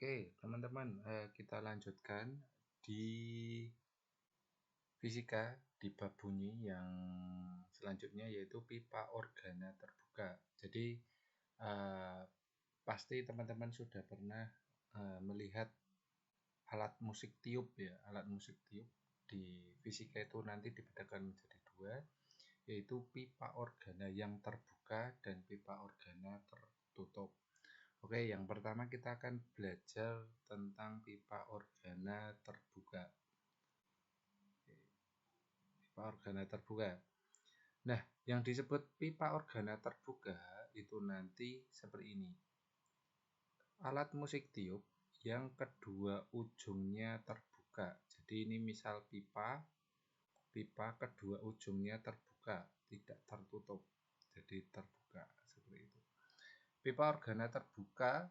Oke, teman-teman, kita lanjutkan di fisika di bab bunyi yang selanjutnya, yaitu pipa organa terbuka. Jadi pasti teman-teman sudah pernah melihat alat musik tiup ya. Alat musik tiup di fisika itu nanti dibedakan menjadi dua, yaitu pipa organa yang terbuka dan pipa organa tertutup. Oke, yang pertama kita akan belajar tentang pipa organa terbuka. Pipa organa terbuka. Nah, yang disebut pipa organa terbuka itu nanti seperti ini. Alat musik tiup yang kedua ujungnya terbuka. Jadi ini misal pipa kedua ujungnya terbuka, tidak tertutup. Jadi terbuka seperti itu. Pipa organa terbuka,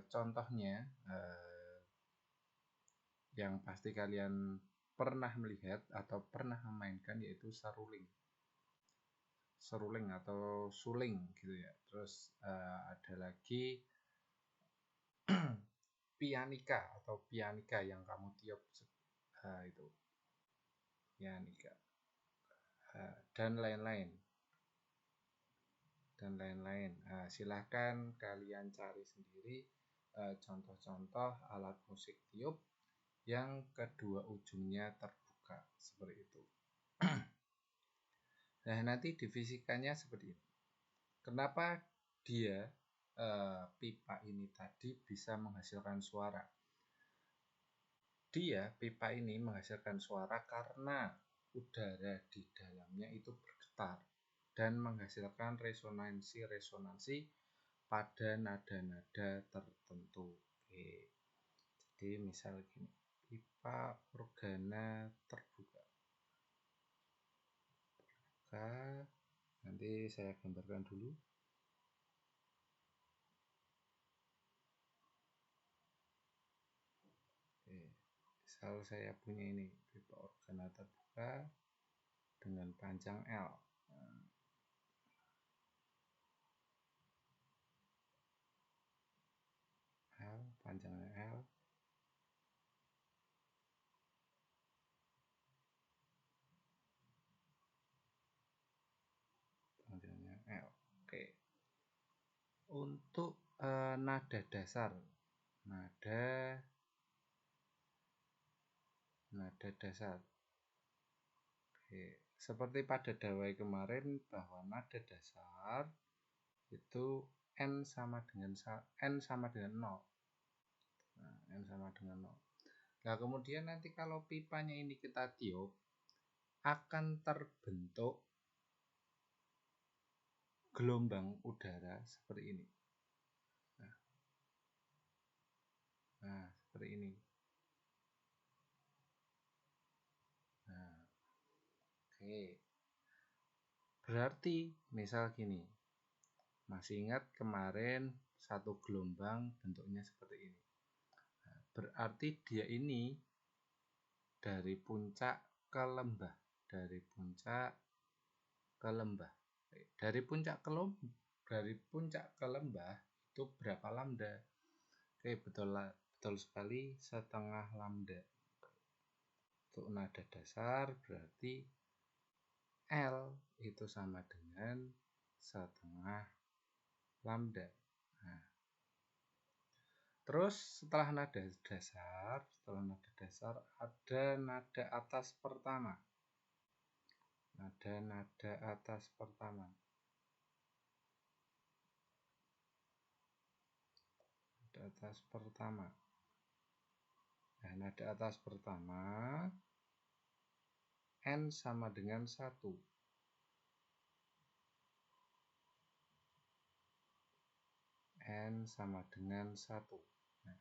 contohnya yang pasti kalian pernah melihat atau pernah memainkan, yaitu seruling atau suling gitu ya. Terus ada lagi pianika yang kamu tiup itu pianika, dan lain-lain. Silahkan kalian cari sendiri contoh-contoh alat musik tiup yang kedua ujungnya terbuka seperti itu. Nah, nanti di fisikanya seperti ini. Kenapa dia pipa ini tadi bisa menghasilkan suara? Pipa ini menghasilkan suara karena udara di dalamnya itu bergetar dan menghasilkan resonansi pada nada-nada tertentu. Oke. Jadi misal gini, pipa organa terbuka. Nanti saya gambarkan dulu. Oke. Misal saya punya ini pipa organa terbuka dengan panjang L. Panjangnya L. Panjangnya L. Oke. Untuk nada dasar, nada dasar. Oke. Seperti pada dawai kemarin, bahwa nada dasar itu N sama dengan 0. N sama dengan 0. Nah, kemudian nanti kalau pipanya ini kita tiup, akan terbentuk gelombang udara seperti ini. Nah, seperti ini. Nah, oke. Berarti misal gini. Masih ingat kemarin satu gelombang bentuknya seperti ini. Nah, berarti dia ini dari puncak ke lembah. Dari puncak ke lembah itu berapa lambda? Oke, betul sekali, setengah lambda. Untuk nada dasar berarti L itu sama dengan setengah lambda. Nah, terus setelah nada dasar ada nada atas pertama. Nada atas pertama. Nah, nada atas pertama N sama dengan 1. N sama dengan 1. Nah,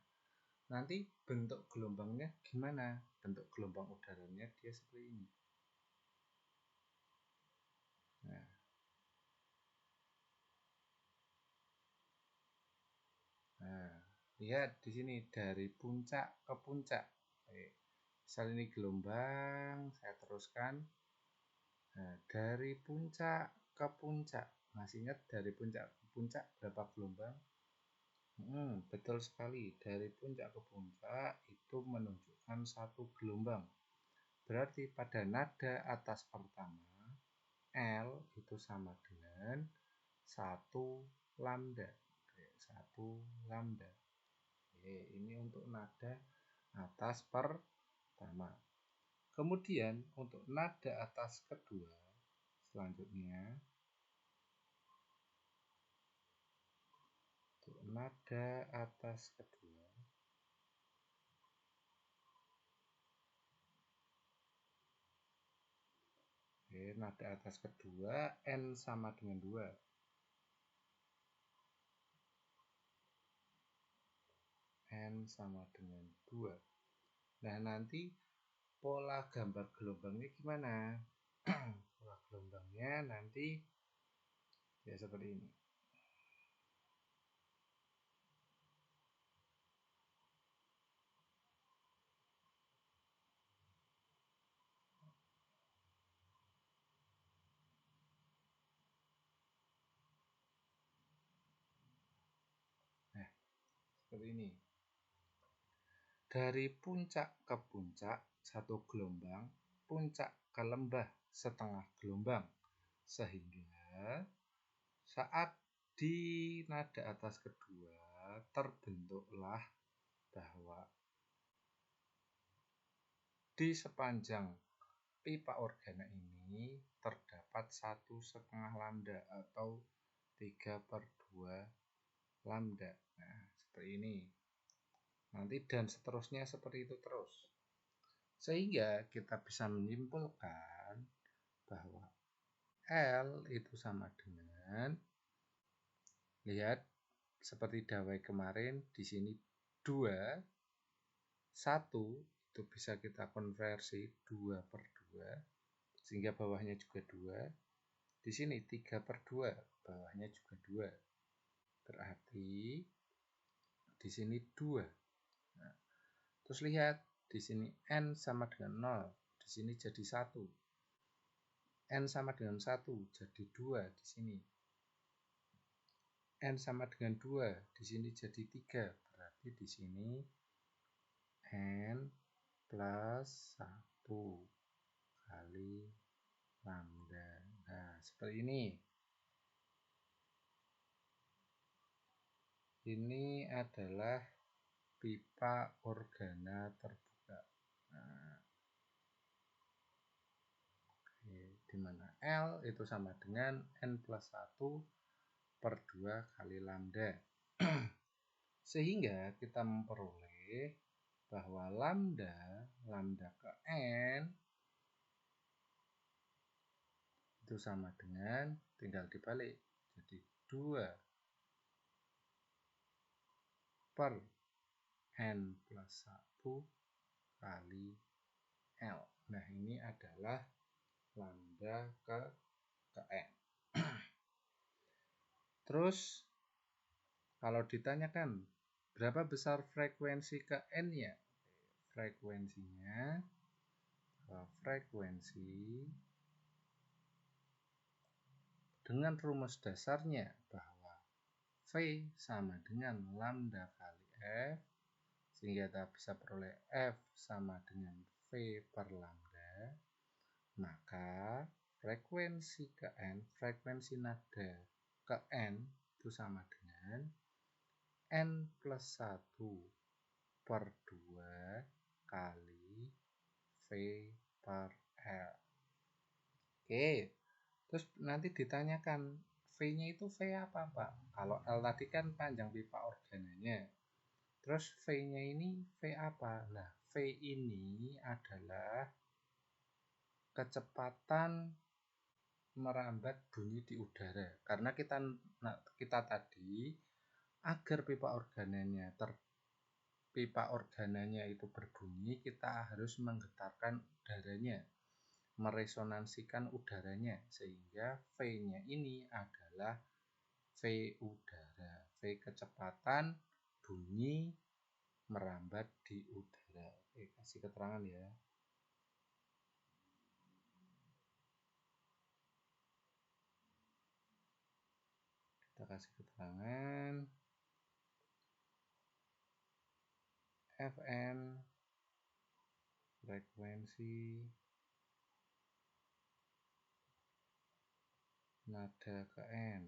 nanti bentuk gelombangnya gimana? Bentuk gelombang udaranya dia seperti ini. Nah, lihat di sini dari puncak ke puncak. Misal ini gelombang, saya teruskan. Nah, dari puncak ke puncak. Masih ingat dari puncak ke puncak berapa gelombang? Betul sekali. Dari puncak ke puncak itu menunjukkan satu gelombang. Berarti pada nada atas pertama, L itu sama dengan 1 lambda. Oke, 1 lambda. Oke, ini untuk nada atas pertama. Kemudian untuk nada atas kedua, selanjutnya untuk nada atas kedua, oke, nada atas kedua N sama dengan 2. N sama dengan 2. Nah, nanti pola gambar gelombangnya gimana? Pola gelombangnya nanti ya seperti ini. Nah, seperti ini. Dari puncak ke puncak satu gelombang, puncak ke lembah setengah gelombang. Sehingga saat di nada atas kedua terbentuklah bahwa di sepanjang pipa organa ini terdapat 1,5 lambda atau 3/2 lambda. Nah, seperti ini. Nanti dan seterusnya seperti itu terus. Sehingga kita bisa menyimpulkan bahwa L itu sama dengan, lihat seperti dawai kemarin, di sini 2, 1 itu bisa kita konversi 2/2, sehingga bawahnya juga 2. Di sini 3/2, bawahnya juga 2. Berarti di sini 2. Nah, terus lihat di sini N sama dengan 0, di sini jadi 1. N sama dengan 1 jadi 2 di sini. N sama dengan 2 di sini jadi 3. Berarti di sini N plus 1 kali lambda. Nah, seperti ini. Ini adalah pipa organa terbuka. Nah, di mana L itu sama dengan N plus 1/2 kali lambda. Sehingga kita memperoleh bahwa lambda ke N itu sama dengan, tinggal dibalik, jadi 2 per N plus 1 kali L. Nah, ini adalah lambda ke N. Terus kalau ditanyakan berapa besar frekuensi ke N-nya? Frekuensi dengan rumus dasarnya bahwa V sama dengan lambda kali F, sehingga kita bisa peroleh F sama dengan V per lambda, maka frekuensi ke N, frekuensi nada ke N itu sama dengan N plus 1/2 kali V per L. Oke, terus nanti ditanyakan V-nya itu V apa, Pak? Kalau L tadi kan panjang pipa organanya. Terus V-nya ini V apa? Nah, V ini adalah kecepatan merambat bunyi di udara. Karena kita tadi agar pipa organanya itu berbunyi, kita harus menggetarkan udaranya, meresonansikan udaranya, sehingga V-nya ini adalah V udara, V kecepatan bunyi merambat di udara. Oke, kasih keterangan ya. Kita kasih keterangan. Fn frekuensi nada ke N.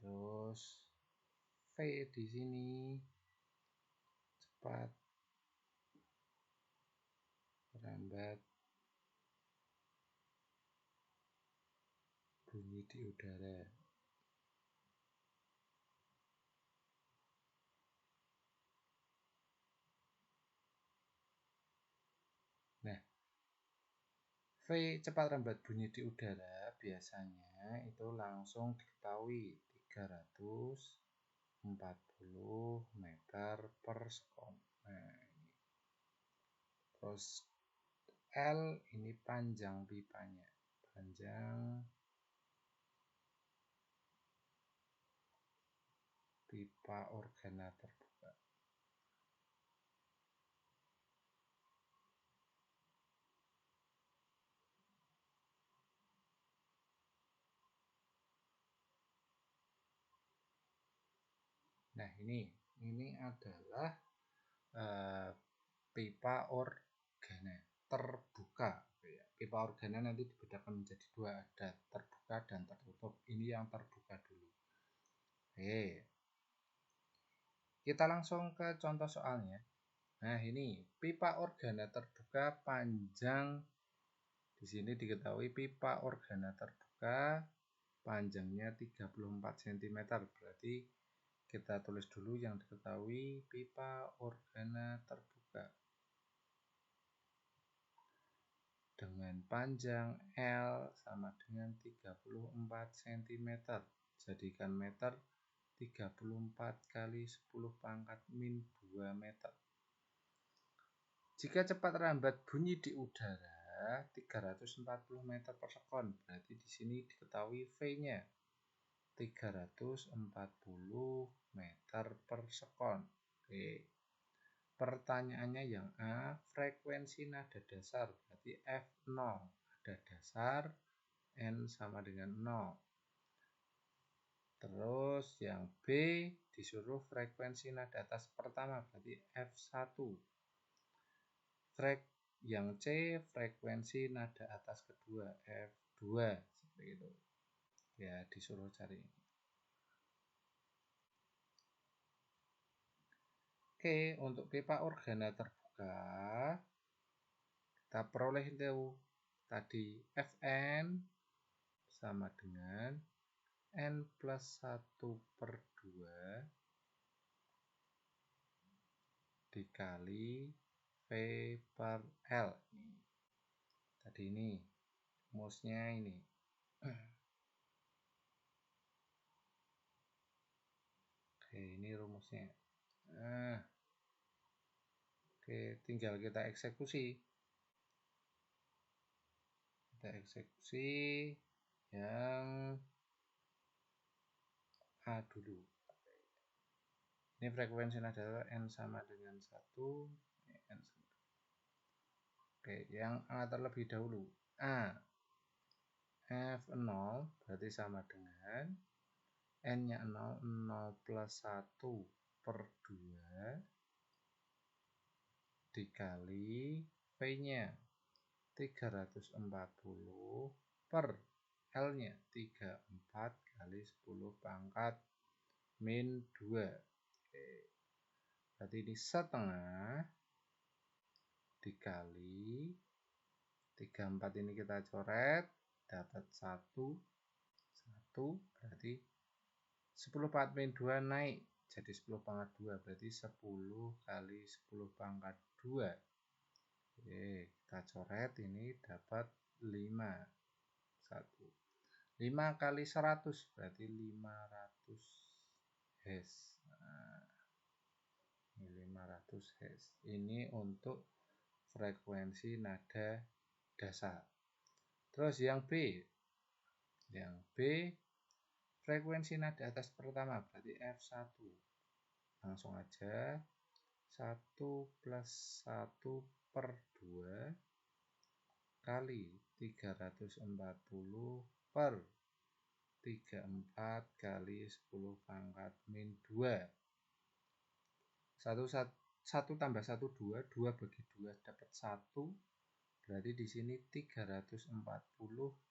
Terus V di sini cepat merambat bunyi di udara. Nah, V cepat rambat bunyi di udara biasanya itu langsung diketahui 340 meter per sekon. Nah, ini. Terus L ini panjang pipanya, panjang pipa organa terbuka. Nah, ini adalah pipa organa terbuka. Pipa organa nanti dibedakan menjadi dua, ada terbuka dan tertutup. Ini yang terbuka dulu. Oke, kita langsung ke contoh soalnya. Nah, ini pipa organa terbuka panjang. Di sini diketahui pipa organa terbuka panjangnya 34 cm. Berarti kita tulis dulu yang diketahui pipa organa terbuka dengan panjang L sama dengan 34 cm. Jadikan meter 34 kali 10 pangkat min 2 meter. Jika cepat rambat bunyi di udara 340 meter per sekon, berarti di sini diketahui V-nya 340 meter per sekon. Oke. Pertanyaannya yang A, frekuensi nada dasar berarti F0, nada dasar N sama dengan 0. Terus yang B disuruh frekuensi nada atas pertama berarti F1. Yang C frekuensi nada atas kedua F2 seperti itu. Ya, disuruh cari. Oke, untuk pipa organa terbuka kita peroleh itu tadi Fn sama dengan N plus 1/2 dikali V per L. Tadi ini rumusnya ini. Oke, ini rumusnya. Nah, oke, tinggal kita eksekusi. Kita eksekusi yang A dulu. Ini frekuensi nada N sama dengan 1. N sama. Oke, yang A terlebih dahulu. A F0 berarti sama dengan N-nya 0, 0 plus 1/2 dikali V-nya 340 per L-nya 34 kali 10 pangkat min 2. Oke. Berarti ini setengah dikali 34 ini kita coret dapat 1 berarti 10 pangkat min 2 naik jadi 10 pangkat 2 berarti 10 kali 10 pangkat 2. Oke, kita coret ini dapat 5. 5 kali 100 berarti 500 Hz. Nah, ini 500 Hz. Ini untuk frekuensi nada dasar. Terus yang B. Yang B frekuensi nada atas pertama berarti F1. Langsung aja 1 plus 1/2 kali 340 per 34 kali 10 pangkat min 2. 1 tambah 1 2, 2 bagi 2 dapat 1. Berarti di sini 340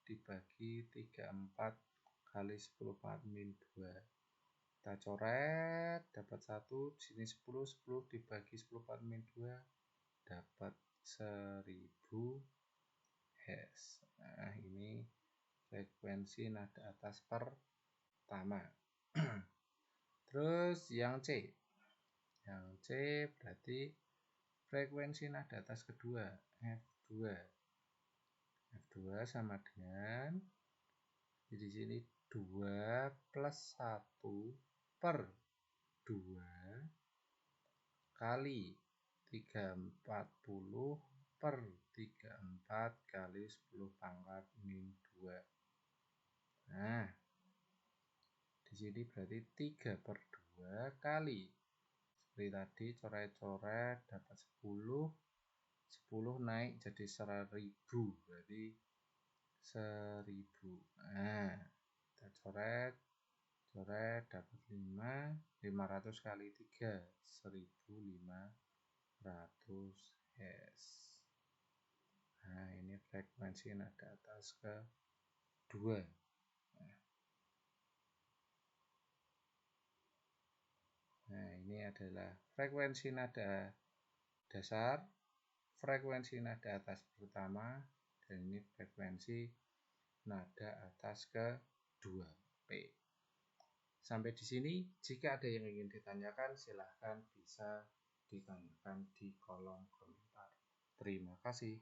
dibagi 34 kali 10 pangkat min 2. Kita coret, dapat 1. Di sini 10, 10 dibagi 10 pangkat min 2 dapat 1000 Hz. Nah, ini frekuensi nada atas pertama. Terus yang C. Yang C berarti frekuensi nada atas kedua, F2. F2 sama dengan di sini 2 plus 1 per 2 kali 340 per 34 kali 10 pangkat min 2. Nah, di sini berarti 3 per 2 kali, seperti tadi coret-coret dapat 10, 10 naik jadi 1000, berarti 1000. Nah, kita coret dapat 500 kali 3, 1500 Hz. Nah, ini frekuensi nada atas kedua. Nah, ini adalah frekuensi nada dasar, frekuensi nada atas pertama, dan ini frekuensi nada atas kedua, P. Sampai di sini, jika ada yang ingin ditanyakan, silahkan bisa ditanyakan di kolom komentar. Terima kasih.